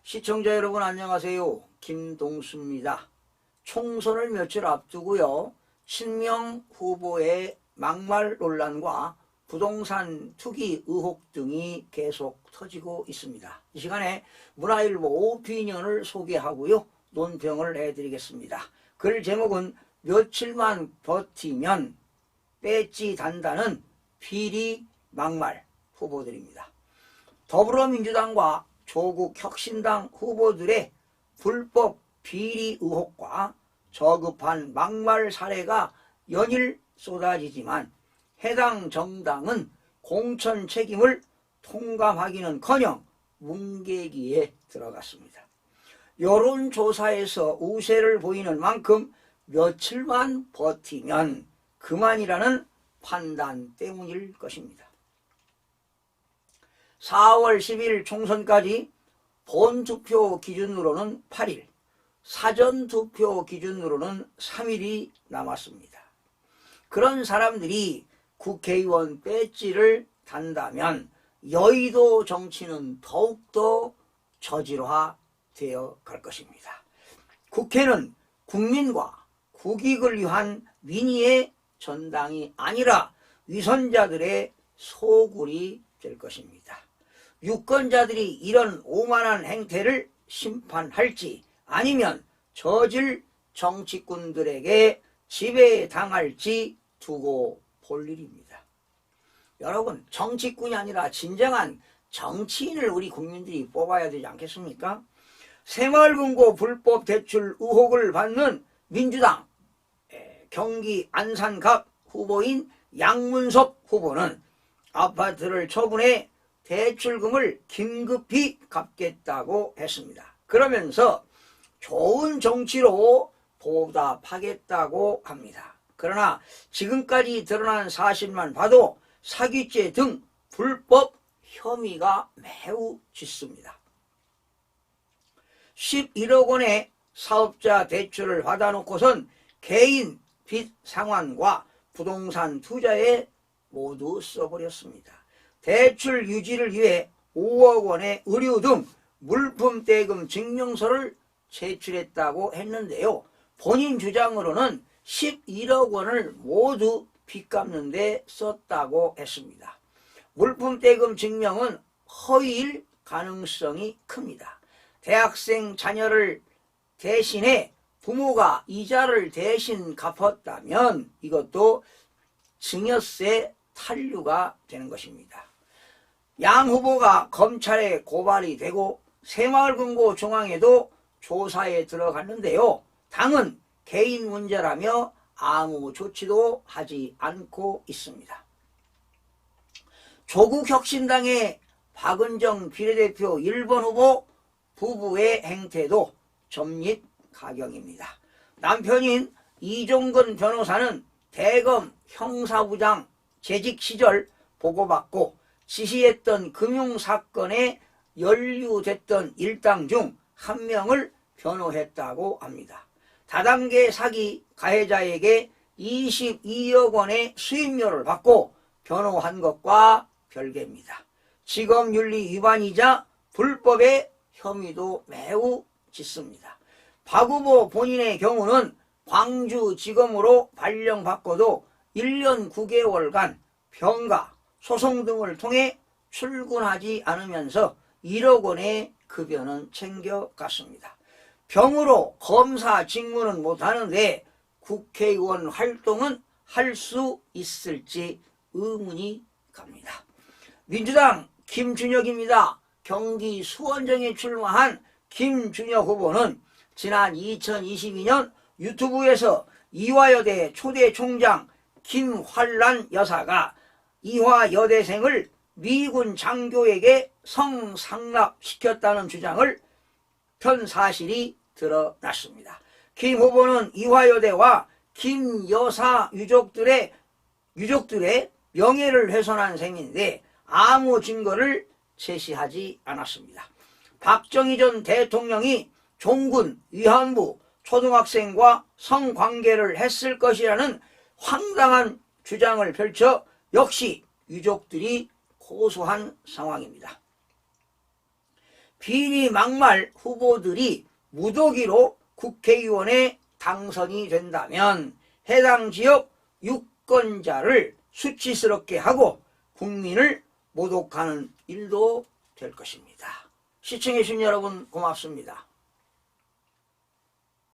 시청자 여러분 안녕하세요. 김동수입니다. 총선을 며칠 앞두고요. 친명 후보의 막말 논란과 부동산 투기 의혹 등이 계속 터지고 있습니다. 이 시간에 문화일보 오피니언을 소개하고요. 논평을 해드리겠습니다. 글 제목은 며칠만 버티면 배지 단다는 비리 막말 후보들입니다. 더불어민주당과 조국 혁신당 후보들의 불법 비리 의혹과 저급한 막말 사례가 연일 쏟아지지만 해당 정당은 공천 책임을 통감하기는커녕 뭉개기에 들어갔습니다. 여론조사에서 우세를 보이는 만큼 며칠만 버티면 그만이라는 판단 때문일 것입니다. 4월 10일 총선까지 본투표 기준으로는 8일, 사전투표 기준으로는 3일이 남았습니다. 그런 사람들이 국회의원 배지를 단다면 여의도 정치는 더욱더 저질화되어 갈 것입니다. 국회는 국민과 국익을 위한 민의의 전당이 아니라 위선자들의 소굴이 될 것입니다. 유권자들이 이런 오만한 행태를 심판할지 아니면 저질 정치꾼들에게 지배당할지 두고 볼 일입니다. 여러분, 정치꾼이 아니라 진정한 정치인을 우리 국민들이 뽑아야 되지 않겠습니까? 새마을금고 불법 대출 의혹을 받는 민주당 경기 안산갑 후보인 양문석 후보는 아파트를 처분해 대출금을 긴급히 갚겠다고 했습니다. 그러면서 좋은 정치로 보답하겠다고 합니다. 그러나 지금까지 드러난 사실만 봐도 사기죄 등 불법 혐의가 매우 짙습니다. 11억 원의 사업자 대출을 받아놓고선 개인 빚 상환과 부동산 투자에 모두 써버렸습니다. 대출 유지를 위해 5억 원의 의류 등 물품 대금 증명서를 제출했다고 했는데요. 본인 주장으로는 11억 원을 모두 빚 갚는 데 썼다고 했습니다. 물품 대금 증명은 허위일 가능성이 큽니다. 대학생 자녀를 대신해 부모가 이자를 대신 갚았다면 이것도 증여세 탄류가 되는 것입니다. 양 후보가 검찰에 고발이 되고 새마을금고 중앙에도 조사에 들어갔는데요. 당은 개인 문제라며 아무 조치도 하지 않고 있습니다. 조국 혁신당의 박은정 비례대표 1번 후보 부부의 행태도 점립가경입니다. 남편인 이종근 변호사는 대검 형사부장 재직 시절 보고받고 지시했던 금융사건에 연루됐던 일당 중 한 명을 변호했다고 합니다. 다단계 사기 가해자에게 22억 원의 수임료를 받고 변호한 것과 별개입니다. 직업윤리 위반이자 불법의 혐의도 매우 짙습니다. 박 후보 본인의 경우는 광주지검으로 발령받고도 1년 9개월간 병가, 소송 등을 통해 출근하지 않으면서 1억 원의 급여는 챙겨갔습니다. 병으로 검사 직무는 못하는데 국회의원 활동은 할 수 있을지 의문이 갑니다. 민주당 김준혁입니다. 경기 수원정에 출마한 김준혁 후보는 지난 2022년 유튜브에서 이화여대 초대 총장 김환란 여사가 이화 여대생을 미군 장교에게 성상납시켰다는 주장을 편 사실이 드러났습니다. 김 후보는 이화여대와 김 여사 유족들의 명예를 훼손한 셈인데 아무 증거를 제시하지 않았습니다. 박정희 전 대통령이 종군, 위안부, 초등학생과 성관계를 했을 것이라는 황당한 주장을 펼쳐 역시 유족들이 고소한 상황입니다. 비리 막말 후보들이 무더기로 국회의원에 당선이 된다면 해당 지역 유권자를 수치스럽게 하고 국민을 모독하는 일도 될 것입니다. 시청해주신 여러분 고맙습니다.